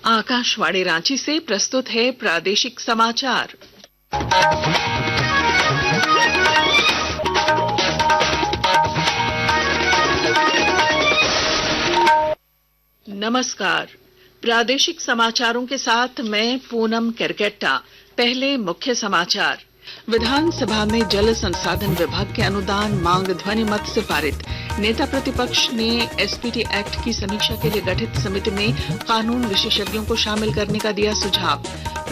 आकाशवाणी रांची से प्रस्तुत है प्रादेशिक समाचार। नमस्कार। प्रादेशिक समाचारों के साथ मैं पूनम केरकेट्टा। पहले मुख्य समाचार। विधानसभा में जल संसाधन विभाग के अनुदान मांग ध्वनि मत से पारित। नेता प्रतिपक्ष ने एसपीटी एक्ट की समीक्षा के लिए गठित समिति में कानून विशेषज्ञों को शामिल करने का दिया सुझाव।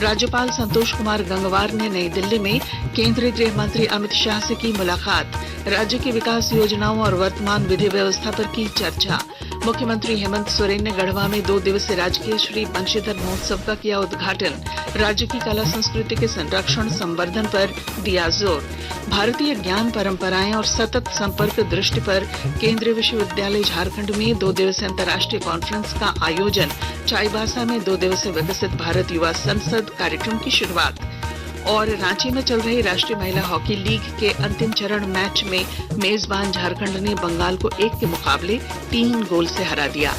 राज्यपाल संतोष कुमार गंगवार ने नई दिल्ली में केंद्रीय गृह मंत्री अमित शाह से की मुलाकात। राज्य की विकास योजनाओं और वर्तमान विधि व्यवस्था पर की चर्चा। मुख्यमंत्री हेमंत सोरेन ने गढ़वा में 2 दिवसीय राजकीय श्री बंशीधर महोत्सव का किया उद्घाटन। राज्य की कला संस्कृति के संरक्षण संवर्धन पर दिया जोर। भारतीय ज्ञान परंपराएं और सतत संपर्क दृष्टि पर केंद्रीय विश्वविद्यालय झारखंड में 2 दिवसीय अंतर्राष्ट्रीय कॉन्फ्रेंस का आयोजन। चाईबासा में 2 दिवसीय विकसित भारत युवा संसद कार्यक्रम की शुरुआत। और रांची में चल रही राष्ट्रीय महिला हॉकी लीग के अंतिम चरण मैच में मेजबान झारखंड ने बंगाल को 1 के मुकाबले 3 गोल से हरा दिया।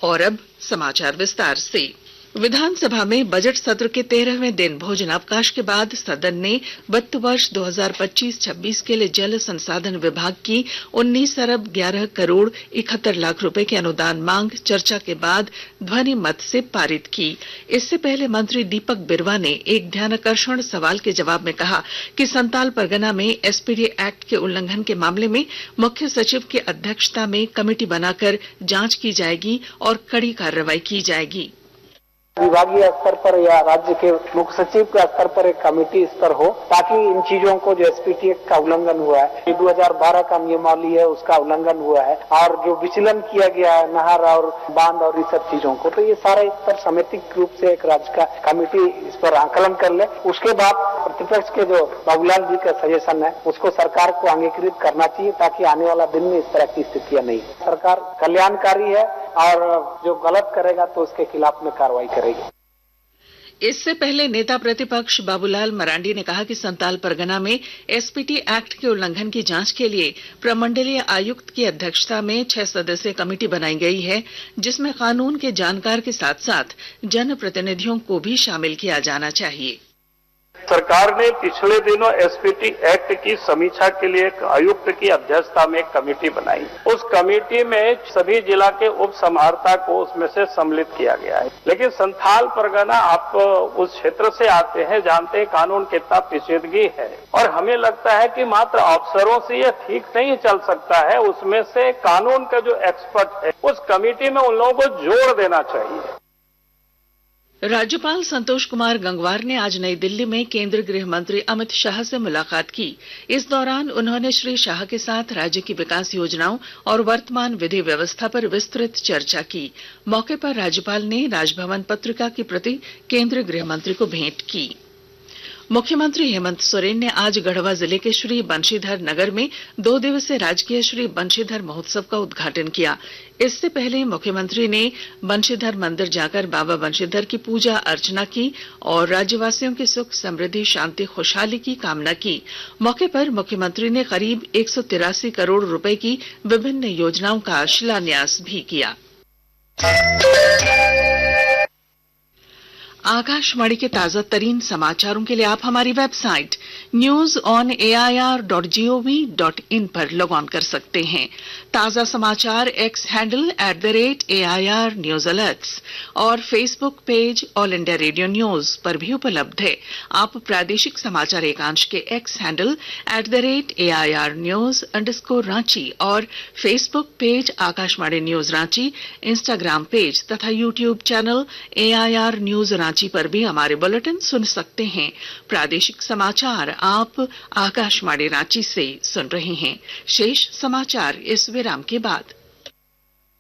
और अब समाचार विस्तार से। विधानसभा में बजट सत्र के 13वें दिन भोजनावकाश के बाद सदन ने वित्त वर्ष 2025-26 के लिए जल संसाधन विभाग की 19 अरब 11 करोड़ 71 लाख रुपए की अनुदान मांग चर्चा के बाद ध्वनि मत से पारित की। इससे पहले मंत्री दीपक बिरवा ने एक ध्यानाकर्षण सवाल के जवाब में कहा कि संताल परगना में एसपीटी एक्ट के उल्लंघन के मामले में मुख्य सचिव की अध्यक्षता में कमेटी बनाकर जांच की जाएगी और कड़ी कार्रवाई की जाएगी। विभागीय स्तर पर या राज्य के मुख्य सचिव के स्तर पर एक कमेटी स्तर हो, ताकि इन चीजों को जो एसपीटी एक्ट का उल्लंघन हुआ है, 2012 का नियमावली है, उसका उल्लंघन हुआ है, और जो विचलन किया गया है नहर और बांध और इस सब चीजों को, तो ये सारे इस पर समितिक रूप से एक राज्य का कमेटी इस पर आकलन कर ले। उसके बाद प्रतिपक्ष के जो बाबूलाल जी का सजेशन है, उसको सरकार को अंगीकृत करना चाहिए, ताकि आने वाला दिन में इस तरह की स्थितियां नहीं। सरकार कल्याणकारी है और जो गलत करेगा तो उसके खिलाफ में कार्रवाई करेगी। इससे पहले नेता प्रतिपक्ष बाबूलाल मरांडी ने कहा कि संताल परगना में एसपीटी एक्ट के उल्लंघन की जांच के लिए प्रमंडलीय आयुक्त की अध्यक्षता में 6 सदस्यीय कमेटी बनाई गई है, जिसमें कानून के जानकार के साथ साथ जनप्रतिनिधियों को भी शामिल किया जाना चाहिए। सरकार ने पिछले दिनों एसपीटी एक्ट की समीक्षा के लिए एक आयुक्त की अध्यक्षता में एक कमेटी बनाई। उस कमेटी में सभी जिला के उप समाहर्ता को उसमें से सम्मिलित किया गया है। लेकिन संथाल परगना, आप उस क्षेत्र से आते हैं, जानते हैं कानून कितना पेचीदगी है, और हमें लगता है कि मात्र अफसरों से यह ठीक नहीं चल सकता है। उसमें से कानून का जो एक्सपर्ट है, उस कमेटी में उन लोगों को जोड़ देना चाहिए। राज्यपाल संतोष कुमार गंगवार ने आज नई दिल्ली में केंद्रीय गृह मंत्री अमित शाह से मुलाकात की। इस दौरान उन्होंने श्री शाह के साथ राज्य की विकास योजनाओं और वर्तमान विधि व्यवस्था पर विस्तृत चर्चा की। मौके पर राज्यपाल ने राजभवन पत्रिका की प्रति केंद्रीय गृह मंत्री को भेंट की। मुख्यमंत्री हेमंत सोरेन ने आज गढ़वा जिले के श्री बंशीधर नगर में 2 दिवसीय राजकीय श्री बंशीधर महोत्सव का उद्घाटन किया। इससे पहले मुख्यमंत्री ने बंशीधर मंदिर जाकर बाबा बंशीधर की पूजा अर्चना की और राज्यवासियों की सुख समृद्धि शांति खुशहाली की कामना की। मौके पर मुख्यमंत्री ने करीब 183 करोड़ रुपए की विभिन्न योजनाओं का शिलान्यास भी किया। आकाशवाणी के ताजा तरीन समाचारों के लिए आप हमारी वेबसाइट news.air.gov.in पर लॉग ऑन कर सकते हैं। ताजा समाचार X handle @AIR news alerts और Facebook page All India Radio news पर भी उपलब्ध है। आप प्रादेशिक समाचार एकांश के एक्स हैंडल @AIR news_रांची और Facebook page Akashvani news Ranchi, Instagram page तथा YouTube channel AIR news Ranchi पर भी हमारे बुलेटिन सुन सकते हैं। प्रादेशिक समाचार आप आकाशवाणी रांची से सुन रहे हैं। शेष समाचार इस विराम के बाद।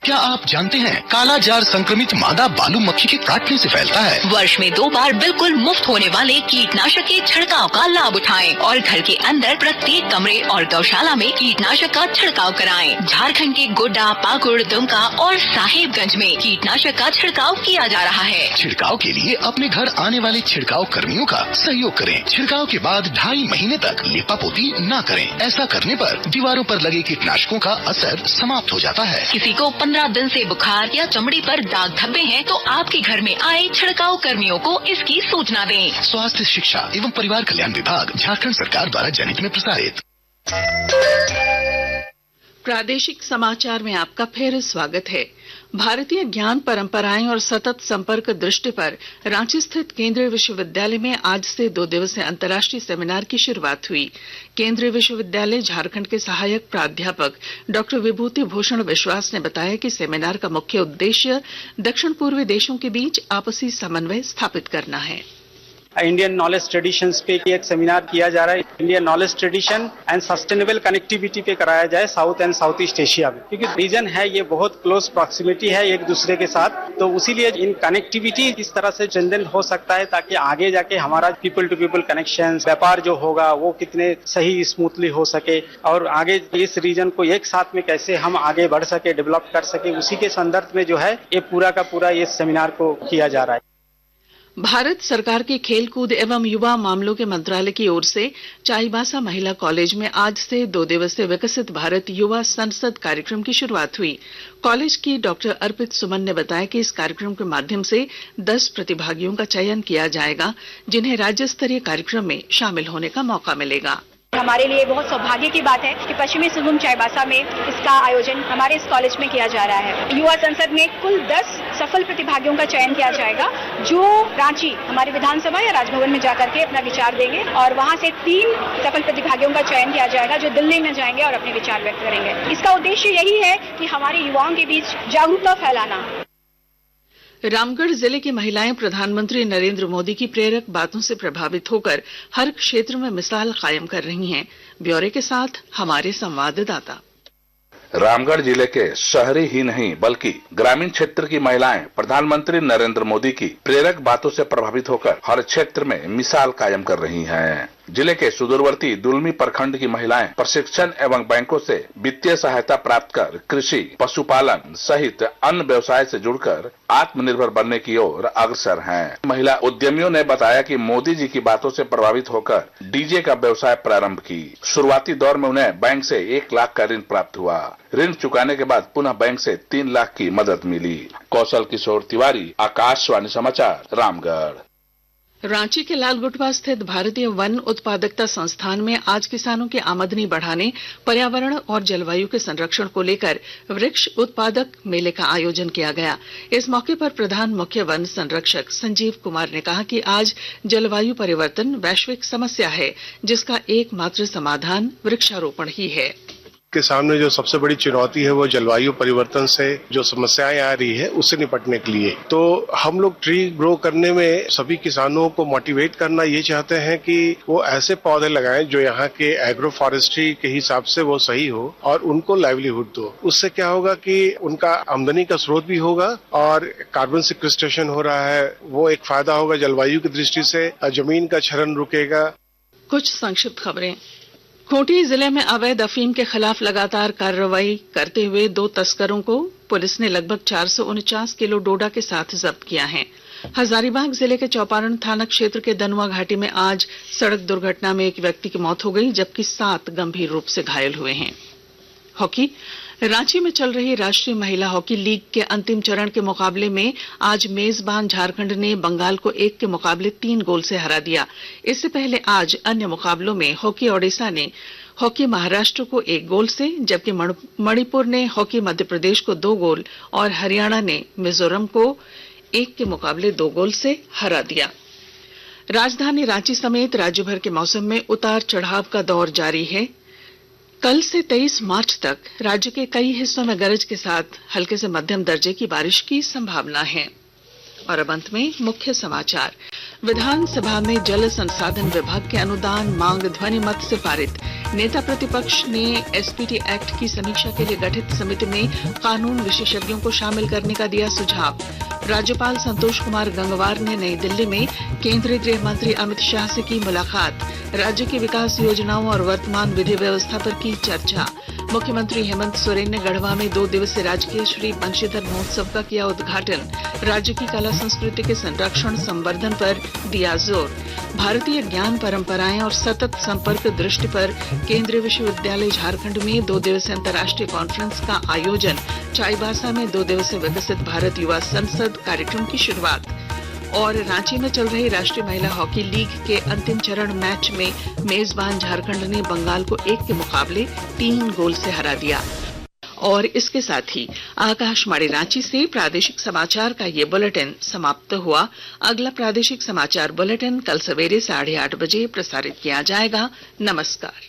क्या आप जानते हैं काला जार संक्रमित मादा बालू मक्खी के काटने से फैलता है। वर्ष में 2 बार बिल्कुल मुफ्त होने वाले कीटनाशक के छिड़काव का लाभ उठाएं और घर के अंदर प्रत्येक कमरे और गौशाला में कीटनाशक का छिड़काव कराएं। झारखंड के गोड्डा, पाकुड़, दुमका और साहेबगंज में कीटनाशक का छिड़काव किया जा रहा है। छिड़काव के लिए अपने घर आने वाले छिड़काव कर्मियों का सहयोग करें। छिड़काव के बाद 2.5 महीने तक लिपापोती न करें। ऐसा करने पर दीवारों पर लगे कीटनाशकों का असर समाप्त हो जाता है। किसी को 15 दिन से बुखार या चमड़ी पर दाग धब्बे हैं तो आपके घर में आए छिड़काव कर्मियों को इसकी सूचना दें। स्वास्थ्य शिक्षा एवं परिवार कल्याण विभाग, झारखंड सरकार द्वारा जनहित में प्रसारित। प्रादेशिक समाचार में आपका फिर स्वागत है। भारतीय ज्ञान परंपराएं और सतत संपर्क दृष्टि पर रांची स्थित केंद्रीय विश्वविद्यालय में आज से 2 दिवसीय अंतर्राष्ट्रीय सेमिनार की शुरुआत हुई। केंद्रीय विश्वविद्यालय झारखंड के सहायक प्राध्यापक डॉक्टर विभूति भूषण विश्वास ने बताया कि सेमिनार का मुख्य उद्देश्य दक्षिण पूर्वी देशों के बीच आपसी समन्वय स्थापित करना है। इंडियन नॉलेज ट्रेडिशंस पे एक सेमिनार किया जा रहा है। Indian knowledge tradition and sustainable connectivity पे कराया जाए south and south east Asia में, क्योंकि रीजन है ये बहुत क्लोज प्रॉक्सिमिटी है एक दूसरे के साथ, तो उसीलिए इन कनेक्टिविटी इस तरह से स्ट्रेंथन हो सकता है ताकि आगे जाके हमारा पीपल टू पीपल कनेक्शन, व्यापार जो होगा वो कितने सही स्मूथली हो सके और आगे इस रीजन को एक साथ में कैसे हम आगे बढ़ सके, डेवलप कर सके, उसी के संदर्भ में जो है ये पूरा का पूरा ये सेमिनार को किया जा रहा है। भारत सरकार के खेलकूद एवं युवा मामलों के मंत्रालय की ओर से चाईबासा महिला कॉलेज में आज से 2 दिवसीय विकसित भारत युवा संसद कार्यक्रम की शुरुआत हुई। कॉलेज की डॉक्टर अर्पित सुमन ने बताया कि इस कार्यक्रम के माध्यम से 10 प्रतिभागियों का चयन किया जाएगा, जिन्हें राज्य स्तरीय कार्यक्रम में शामिल होने का मौका मिलेगा। हमारे लिए बहुत सौभाग्य की बात है कि पश्चिमी सिंहभूम चाईबासा में इसका आयोजन हमारे इस कॉलेज में किया जा रहा है। युवा संसद में कुल 10 सफल प्रतिभागियों का चयन किया जाएगा, जो रांची हमारे विधानसभा या राजभवन में जाकर के अपना विचार देंगे और वहां से 3 सफल प्रतिभागियों का चयन किया जाएगा जो दिल्ली में जाएंगे और अपने विचार व्यक्त करेंगे। इसका उद्देश्य यही है कि हमारे युवाओं के बीच जागरूकता फैलाना। रामगढ़ जिले की महिलाएं प्रधानमंत्री नरेंद्र मोदी की प्रेरक बातों से प्रभावित होकर हर क्षेत्र में मिसाल कायम कर रही हैं। ब्यौरे के साथ हमारे संवाददाता। रामगढ़ जिले के शहरी ही नहीं बल्कि ग्रामीण क्षेत्र की महिलाएं प्रधानमंत्री नरेंद्र मोदी की प्रेरक बातों से प्रभावित होकर हर क्षेत्र में मिसाल कायम कर रही हैं। जिले के सुदूरवर्ती दुलमी प्रखंड की महिलाएं प्रशिक्षण एवं बैंकों से वित्तीय सहायता प्राप्त कर कृषि, पशुपालन सहित अन्य व्यवसाय से जुड़कर आत्मनिर्भर बनने की ओर अग्रसर हैं। महिला उद्यमियों ने बताया कि मोदी जी की बातों से प्रभावित होकर डीजे का व्यवसाय प्रारंभ की। शुरुआती दौर में उन्हें बैंक से 1 लाख का ऋण प्राप्त हुआ। ऋण चुकाने के बाद पुनः बैंक से 3 लाख की मदद मिली। कौशल किशोर तिवारी, आकाशवाणी समाचार, रामगढ़। रांची के लालगुटवा स्थित भारतीय वन उत्पादकता संस्थान में आज किसानों की आमदनी बढ़ाने, पर्यावरण और जलवायु के संरक्षण को लेकर वृक्ष उत्पादक मेले का आयोजन किया गया। इस मौके पर प्रधान मुख्य वन संरक्षक संजीव कुमार ने कहा कि आज जलवायु परिवर्तन वैश्विक समस्या है, जिसका एकमात्र समाधान वृक्षारोपण ही है। के सामने जो सबसे बड़ी चुनौती है वो जलवायु परिवर्तन से जो समस्याएं आ रही है उससे निपटने के लिए तो हम लोग ट्री ग्रो करने में सभी किसानों को मोटिवेट करना ये चाहते हैं कि वो ऐसे पौधे लगाएं जो यहाँ के एग्रो फॉरेस्ट्री के हिसाब से वो सही हो और उनको लाइवलीहुड दो। उससे क्या होगा कि उनका आमदनी का स्रोत भी होगा और कार्बन सिक्वेस्ट्रेशन हो रहा है, वो एक फायदा होगा जलवायु की दृष्टि से, जमीन का क्षरण रुकेगा। कुछ संक्षिप्त खबरें। खूंटी जिले में अवैध अफीम के खिलाफ लगातार कार्रवाई करते हुए 2 तस्करों को पुलिस ने लगभग 449 किलो डोडा के साथ जब्त किया है। हजारीबाग जिले के चौपारण थाना क्षेत्र के दनुआ घाटी में आज सड़क दुर्घटना में एक व्यक्ति की मौत हो गई, जबकि 7 गंभीर रूप से घायल हुए हैं। हॉकी। रांची में चल रही राष्ट्रीय महिला हॉकी लीग के अंतिम चरण के मुकाबले में आज मेजबान झारखंड ने बंगाल को 1 के मुकाबले 3 गोल से हरा दिया। इससे पहले आज अन्य मुकाबलों में हॉकी ओडिशा ने हॉकी महाराष्ट्र को 1 गोल से, जबकि मणिपुर ने हॉकी मध्य प्रदेश को 2 गोल और हरियाणा ने मिजोरम को 1 के मुकाबले 2 गोल से हरा दिया। राजधानी रांची समेत राज्य भर के मौसम में उतार चढ़ाव का दौर जारी है। कल से 23 मार्च तक राज्य के कई हिस्सों में गरज के साथ हल्के से मध्यम दर्जे की बारिश की संभावना है। और अब अंत में मुख्य समाचार। विधानसभा में जल संसाधन विभाग के अनुदान मांग ध्वनि मत से पारित। नेता प्रतिपक्ष ने एसपीटी एक्ट की समीक्षा के लिए गठित समिति में कानून विशेषज्ञों को शामिल करने का दिया सुझाव। राज्यपाल संतोष कुमार गंगवार ने नई दिल्ली में केंद्रीय गृह मंत्री अमित शाह से की मुलाकात। राज्य की विकास योजनाओं और वर्तमान विधि व्यवस्था पर की चर्चा। मुख्यमंत्री हेमंत सोरेन ने गढ़वा में 2 दिवसीय राजकीय श्री बंशीधर महोत्सव का किया उद्घाटन। राज्य की कला संस्कृति के संरक्षण संवर्धन पर दिया जोर। भारतीय ज्ञान परंपराएं और सतत संपर्क दृष्टि पर केंद्रीय विश्वविद्यालय झारखंड में 2 दिवसीय अंतर्राष्ट्रीय कॉन्फ्रेंस का आयोजन। चाईबासा में 2 दिवसीय विकसित भारत युवा संसद कार्यक्रम की शुरुआत। और रांची में चल रही राष्ट्रीय महिला हॉकी लीग के अंतिम चरण मैच में मेजबान झारखंड ने बंगाल को 1 के मुकाबले 3 गोल से हरा दिया। और इसके साथ ही आकाशवाणी रांची से प्रादेशिक समाचार का ये बुलेटिन समाप्त हुआ। अगला प्रादेशिक समाचार बुलेटिन कल सवेरे 8:30 बजे प्रसारित किया जाएगा। नमस्कार।